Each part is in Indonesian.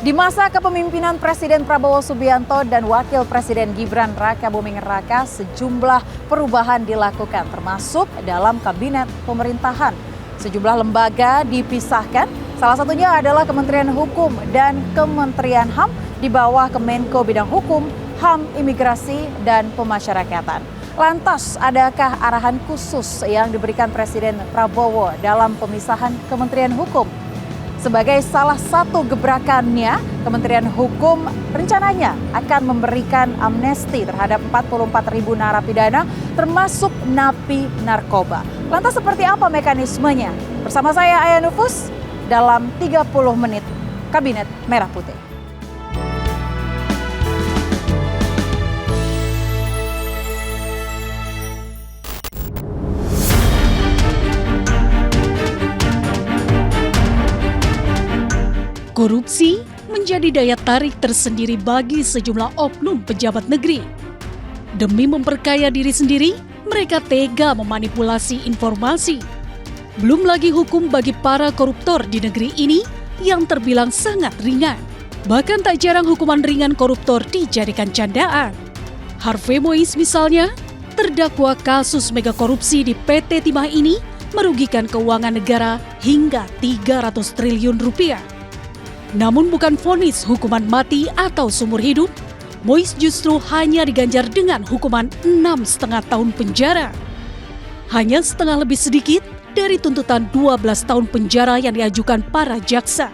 Di masa kepemimpinan Presiden Prabowo Subianto dan Wakil Presiden Gibran Rakabuming Raka, sejumlah perubahan dilakukan, termasuk dalam kabinet pemerintahan. Sejumlah lembaga dipisahkan, salah satunya adalah Kementerian Hukum dan Kementerian HAM di bawah Kemenko Bidang Hukum, HAM, Imigrasi, dan Pemasyarakatan. Lantas, adakah arahan khusus yang diberikan Presiden Prabowo dalam pemisahan Kementerian Hukum? Sebagai salah satu gebrakannya, Kementerian Hukum rencananya akan memberikan amnesti terhadap 44.000 narapidana termasuk napi narkoba. Lantas seperti apa mekanismenya? Bersama saya Aya Nufus dalam 30 menit Kabinet Merah Putih. Korupsi menjadi daya tarik tersendiri bagi sejumlah oknum pejabat negeri. Demi memperkaya diri sendiri, mereka tega memanipulasi informasi. Belum lagi hukum bagi para koruptor di negeri ini yang terbilang sangat ringan. Bahkan tak jarang hukuman ringan koruptor dijadikan candaan. Harvey Moise misalnya, terdakwa kasus mega korupsi di PT Timah ini merugikan keuangan negara hingga 300 triliun rupiah. Namun bukan vonis hukuman mati atau seumur hidup, Moise justru hanya diganjar dengan hukuman 6,5 tahun penjara. Hanya setengah lebih sedikit dari tuntutan 12 tahun penjara yang diajukan para jaksa.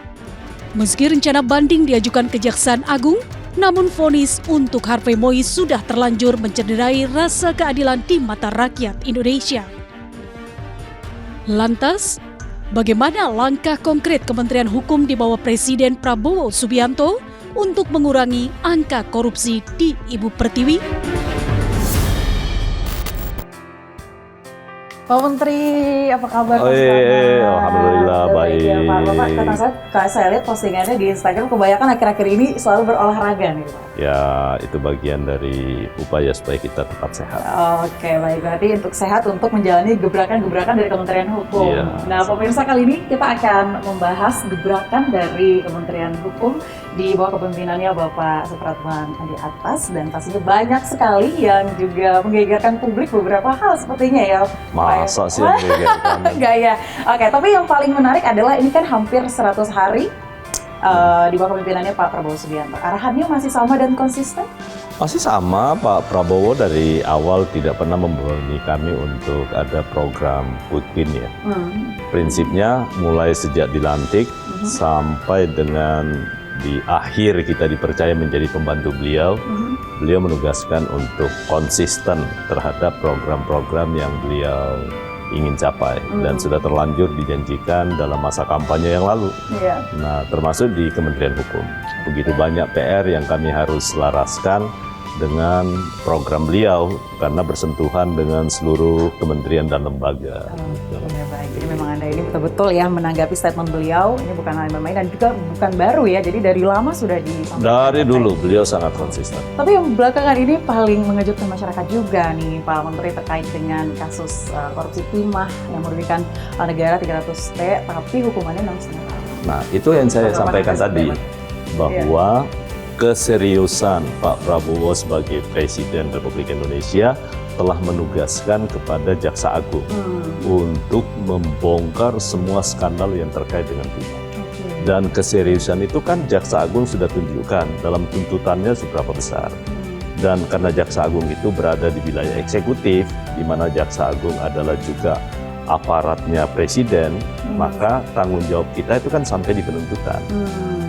Meski rencana banding diajukan Kejaksaan Agung, namun vonis untuk Harvey Moise sudah terlanjur mencederai rasa keadilan di mata rakyat Indonesia. Lantas, bagaimana langkah konkret Kementerian Hukum di bawah Presiden Prabowo Subianto untuk mengurangi angka korupsi di Ibu Pertiwi? Pak Menteri, apa kabar? Alhamdulillah baik. Pak, kata saya lihat postingannya di Instagram, kebanyakan akhir-akhir ini selalu berolahraga nih, Pak. Ya, itu bagian dari upaya supaya kita tetap sehat. Oke, baik. Berarti untuk sehat, untuk menjalani gebrakan-gebrakan dari Kementerian Hukum. Iya. Nah, pemirsa, kali ini kita akan membahas gebrakan dari Kementerian Hukum di bawah kepemimpinannya Bapak Supratman Andi Aktas, dan pastinya banyak sekali yang juga menggegerkan publik beberapa hal sepertinya ya. Masa sih yang menggegerkan? Enggak ya. Oke, tapi yang paling menarik adalah ini kan hampir 100 hari di bawah kepemimpinannya Pak Prabowo Subianto. Arahannya masih sama dan konsisten? Masih sama, Pak Prabowo dari awal tidak pernah membebani kami untuk ada program Quick Win ya. Prinsipnya mulai sejak dilantik sampai dengan di akhir kita dipercaya menjadi pembantu beliau, beliau menugaskan untuk konsisten terhadap program-program yang beliau ingin capai dan sudah terlanjur dijanjikan dalam masa kampanye yang lalu. Nah, termasuk di Kementerian Hukum. Begitu banyak PR yang kami harus selaraskan dengan program beliau karena bersentuhan dengan seluruh kementerian dan lembaga. Ya, baik. Jadi memang Anda ini betul-betul ya menanggapi statement beliau, ini bukan hal yang main dan juga bukan baru ya, jadi dari lama sudah disampaikan. Dari dulu beliau sangat konsisten. Tapi yang belakangan ini paling mengejutkan masyarakat juga nih Pak Menteri terkait dengan kasus korupsi timah yang merugikan negara 300 T, tapi hukumannya 6,5 tahun. Nah, itu yang saya sampaikan tadi, bahwa keseriusan Pak Prabowo sebagai Presiden Republik Indonesia telah menugaskan kepada Jaksa Agung untuk membongkar semua skandal yang terkait dengan timah. Dan keseriusan itu kan Jaksa Agung sudah tunjukkan dalam tuntutannya seberapa besar. Dan karena Jaksa Agung itu berada di wilayah eksekutif, di mana Jaksa Agung adalah juga aparatnya Presiden, maka tanggung jawab kita itu kan sampai di penuntutan.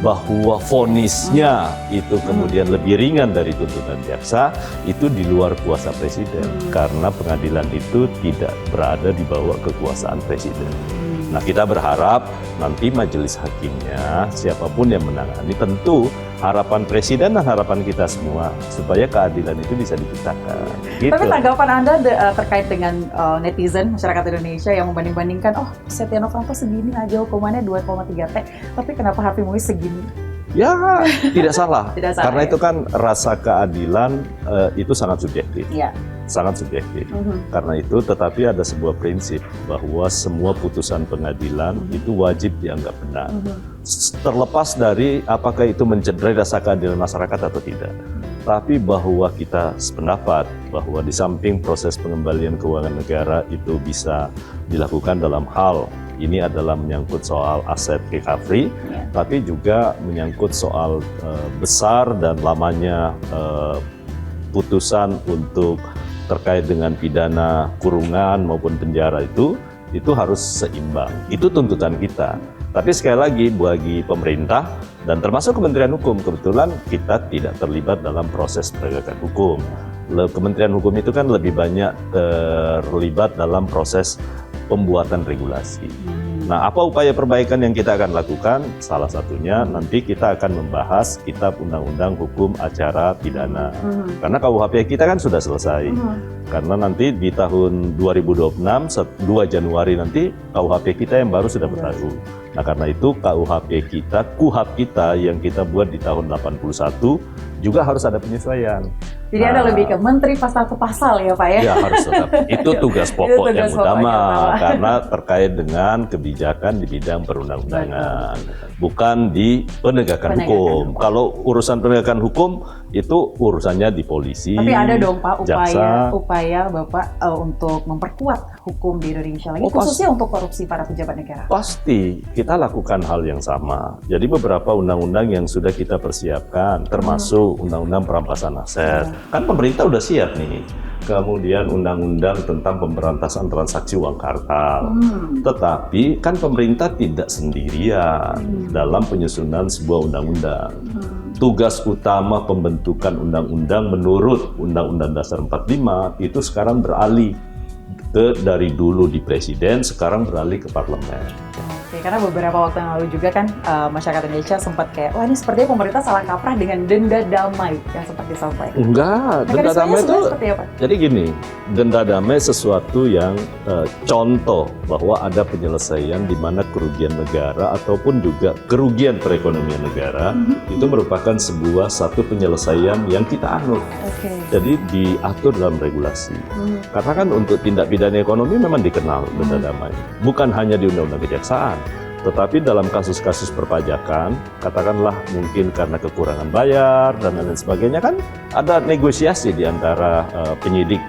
Bahwa vonisnya itu kemudian lebih ringan dari tuntutan jaksa, itu di luar kuasa Presiden. Karena pengadilan itu tidak berada di bawah kekuasaan Presiden. Nah, kita berharap nanti majelis hakimnya, siapapun yang menangani, tentu harapan Presiden dan harapan kita semua supaya keadilan itu bisa diciptakan. Gitu. Tapi tanggapan Anda terkait dengan netizen masyarakat Indonesia yang membanding-bandingkan, oh Setia Novanto segini aja hukumannya 2,3 T, tapi kenapa Harvey Moise segini? Ya, tidak salah. Tidak salah, karena ya. itu kan rasa keadilan itu sangat subjektif. Ya. sangat subjektif. Karena itu, tetapi ada sebuah prinsip bahwa semua putusan pengadilan itu wajib dianggap benar. Terlepas dari apakah itu mencederai rasa keadilan masyarakat atau tidak. Tapi bahwa kita sependapat bahwa di samping proses pengembalian keuangan negara itu bisa dilakukan dalam hal ini adalah menyangkut soal aset recovery, tapi juga menyangkut soal besar dan lamanya putusan untuk terkait dengan pidana kurungan maupun penjara itu harus seimbang. Itu tuntutan kita. Tapi sekali lagi bagi pemerintah dan termasuk Kementerian Hukum, kebetulan kita tidak terlibat dalam proses penegakan hukum. Kementerian Hukum itu kan lebih banyak terlibat dalam proses pembuatan regulasi. Nah, apa upaya perbaikan yang kita akan lakukan? Salah satunya nanti kita akan membahas Kitab Undang-Undang Hukum Acara Pidana. Karena KUHP kita kan sudah selesai. Karena nanti di tahun 2026, 2 Januari nanti KUHP kita yang baru sudah berlaku. Nah, karena itu KUHP kita yang kita buat di tahun 81 juga harus ada penyesuaian. Jadi ada lebih ke menteri pasal ke pasal ya Pak ya? Ya harus tetap. Itu tugas pokok yang utama karena terkait dengan kebijakan di bidang perundang-undangan, bukan di penegakan hukum. Kalau urusan penegakan hukum itu urusannya di polisi. Tapi ada dong Pak jaksa. upaya Bapak untuk memperkuat hukum di Indonesia lagi, khususnya untuk korupsi para pejabat negara. Pasti kita lakukan hal yang sama. Jadi beberapa undang-undang yang sudah kita persiapkan, termasuk undang-undang perampasan aset. Kan pemerintah udah siap nih. Kemudian undang-undang tentang pemberantasan transaksi uang kartal. Tetapi kan pemerintah tidak sendirian dalam penyusunan sebuah undang-undang. Tugas utama pembentukan undang-undang menurut Undang-Undang Dasar 45 itu sekarang beralih dari dulu di presiden, sekarang beralih ke parlemen. Oke, karena beberapa waktu yang lalu juga kan masyarakat Indonesia sempat kayak, wah ini sepertinya pemerintah salah kaprah dengan denda damai yang sempat disampaikan. Enggak, denda damai itu jadi gini, denda damai sesuatu yang contoh bahwa ada penyelesaian di mana kerugian negara ataupun juga kerugian perekonomian negara itu merupakan satu penyelesaian yang kita anut. Jadi diatur dalam regulasi. Karena kan untuk tindak pidana ekonomi memang dikenal denda damai. Bukan hanya di Undang-Undang Kejaksaan, tetapi dalam kasus-kasus perpajakan, katakanlah mungkin karena kekurangan bayar dan lain sebagainya, kan ada negosiasi di antara penyidik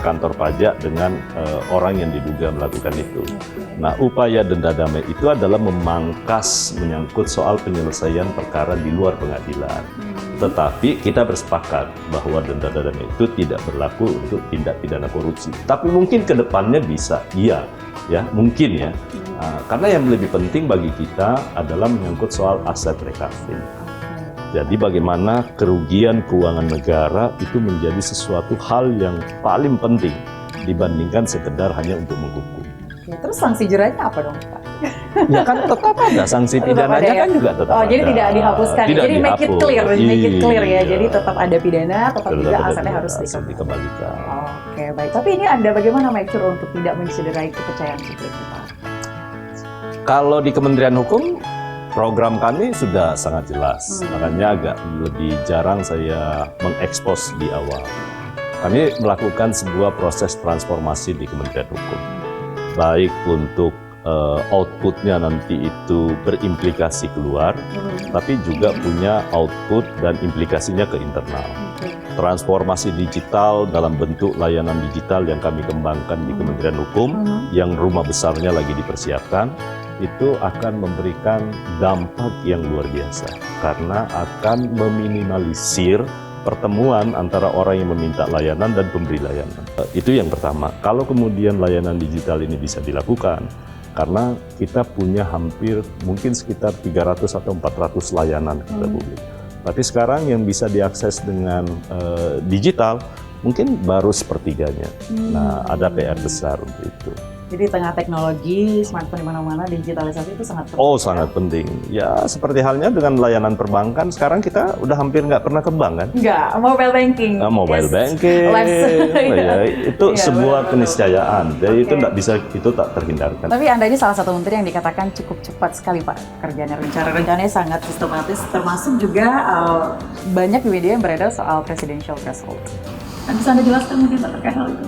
kantor pajak dengan orang yang diduga melakukan itu. Nah, upaya denda damai itu adalah memangkas menyangkut soal penyelesaian perkara di luar pengadilan. Tetapi kita bersepakat bahwa denda damai itu tidak berlaku untuk tindak pidana korupsi. Tapi mungkin ke depannya bisa, iya, ya mungkin ya. Karena yang lebih penting bagi kita adalah menyangkut soal aset recovery. Jadi bagaimana kerugian keuangan negara itu menjadi sesuatu hal yang paling penting dibandingkan sekedar hanya untuk menghukum. Ya, terus sanksi jerahnya apa dong Pak? Ya kan tetap ada sanksi pidananya kan juga tetap ada. Jadi tidak dihapuskan. Tidak jadi make it clear ya. Jadi tetap ada pidana, tetap juga asetnya harus dikembalikan. Oke, baik. Tapi ini Anda bagaimana make sure untuk tidak mencederai kepercayaan publik kita? Kalau di Kementerian Hukum, program kami sudah sangat jelas. Makanya agak lebih jarang saya mengekspos di awal. Kami melakukan sebuah proses transformasi di Kementerian Hukum. Baik untuk outputnya nanti itu berimplikasi keluar, tapi juga punya output dan implikasinya ke internal. Transformasi digital dalam bentuk layanan digital yang kami kembangkan di Kementerian Hukum, yang rumah besarnya lagi dipersiapkan, itu akan memberikan dampak yang luar biasa, karena akan meminimalisir pertemuan antara orang yang meminta layanan dan pemberi layanan. Itu yang pertama. Kalau kemudian layanan digital ini bisa dilakukan, karena kita punya hampir mungkin sekitar 300 atau 400 layanan kepada publik. Tapi sekarang yang bisa diakses dengan digital mungkin baru sepertiganya. Nah, ada PR besar untuk itu. Jadi tengah teknologi, smartphone di mana-mana, digitalisasi itu sangat penting. Oh, sangat penting. Ya, seperti halnya dengan layanan perbankan, sekarang kita udah hampir nggak pernah ke bank kan? Nggak, mobile banking. Mobile banking, ya, itu sebuah keniscayaan. Jadi itu nggak bisa, itu tak terhindarkan. Tapi Anda ini salah satu menteri yang dikatakan cukup cepat sekali Pak kerjanya. Rencananya sangat sistematis, termasuk juga banyak di media yang beredar soal presidential threshold. Bisa Anda jelaskan mungkin terkait hal itu?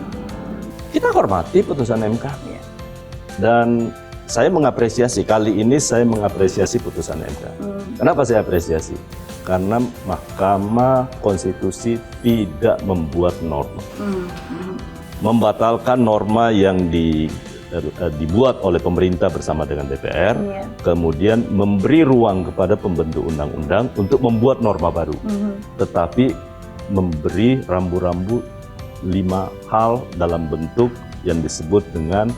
Kita hormati putusan MK. Iya. Dan saya mengapresiasi, kali ini saya mengapresiasi putusan MK. Kenapa saya apresiasi? Karena Mahkamah Konstitusi tidak membuat norma. Membatalkan norma yang dibuat oleh pemerintah bersama dengan DPR, kemudian memberi ruang kepada pembentuk undang-undang untuk membuat norma baru. Tetapi memberi rambu-rambu 5 hal dalam bentuk yang disebut dengan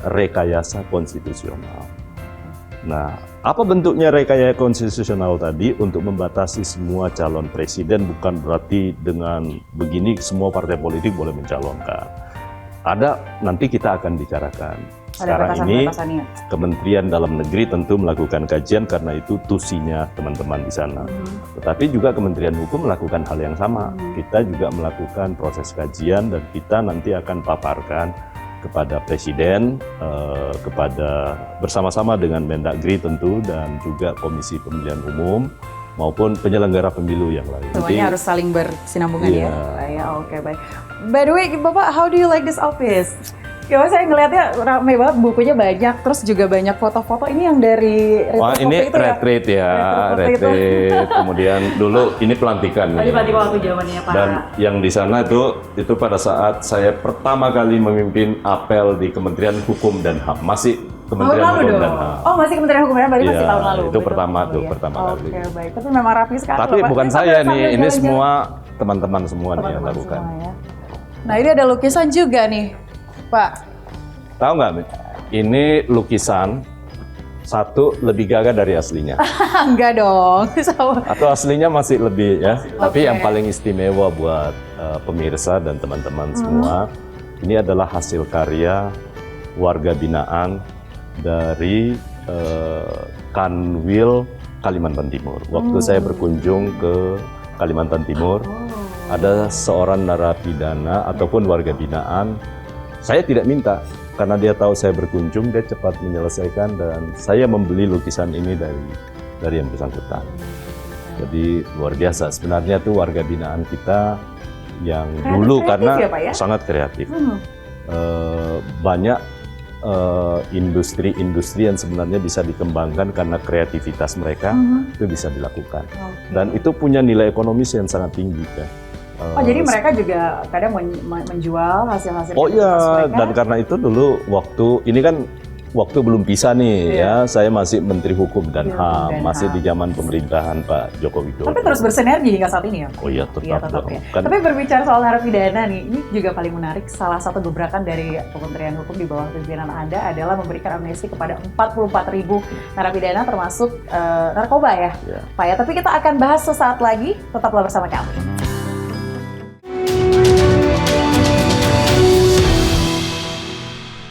rekayasa konstitusional. Nah, apa bentuknya rekayasa konstitusional tadi? Untuk membatasi semua calon presiden, bukan berarti dengan begini semua partai politik boleh mencalonkan. Ada, nanti kita akan bicarakan. Sekarang ini Kementerian Dalam Negeri tentu melakukan kajian karena itu tusinya teman-teman di sana. Tetapi juga Kementerian Hukum melakukan hal yang sama. Kita juga melakukan proses kajian dan kita nanti akan paparkan kepada Presiden, kepada bersama-sama dengan Mendagri tentu dan juga Komisi Pemilihan Umum maupun penyelenggara pemilu yang lain. Semuanya harus saling bersinambungan ya. Oke, baik. By the way, Bapak, how do you like this office? Ya, saya ngelihatnya ramai banget, bukunya banyak, terus juga banyak foto-foto. Ini yang dari ini retreat ya, retreat. Kemudian dulu ini pelantikan. Tadi pelantikan waktu zamannya Pak. Dan yang di sana itu pada saat saya pertama kali memimpin apel di Kementerian Hukum dan HAM, masih Kementerian Hukum dan HAM. Oh, masih Kementerian Hukum dan HAM, berarti masih tahun lalu. Itu pertama kali. Oke, baik. Tapi memang rapi sekali. Tapi bukan saya nih, ini semua teman-teman semua nih yang lakukan. Ya. Nah, ini ada lukisan juga nih, Pak. Tahu nggak? Ini lukisan satu lebih gagah dari aslinya. Enggak dong. Atau aslinya masih lebih ya. Tapi yang paling istimewa buat pemirsa dan teman-teman semua, ini adalah hasil karya warga binaan dari Kanwil, Kalimantan Timur. Waktu saya berkunjung ke Kalimantan Timur, ada seorang narapidana ataupun warga binaan. Saya tidak minta, karena dia tahu saya berkunjung, dia cepat menyelesaikan dan saya membeli lukisan ini dari yang bersangkutan. Jadi luar biasa, sebenarnya tuh warga binaan kita yang dulu karena ya, Pak, ya? Sangat kreatif. Banyak industri-industri yang sebenarnya bisa dikembangkan karena kreativitas mereka itu bisa dilakukan. Dan itu punya nilai ekonomis yang sangat tinggi kan. Jadi mereka juga kadang menjual hasil-hasil iya, mereka. Dan karena itu dulu ini kan waktu belum pisah nih ya, saya masih Menteri Hukum dan HAM, masih di zaman pemerintahan Pak Joko Widodo. Tapi terus bersinergi hingga saat ini ya? Oh iya, tetap dong. Ya. Tapi berbicara soal narapidana nih, ini juga paling menarik. Salah satu gebrakan dari Kementerian Hukum di bawah pimpinan Anda adalah memberikan amnesti kepada 44.000 narapidana termasuk narkoba ya, Pak ya. Tapi kita akan bahas sesaat lagi, tetaplah bersama kami.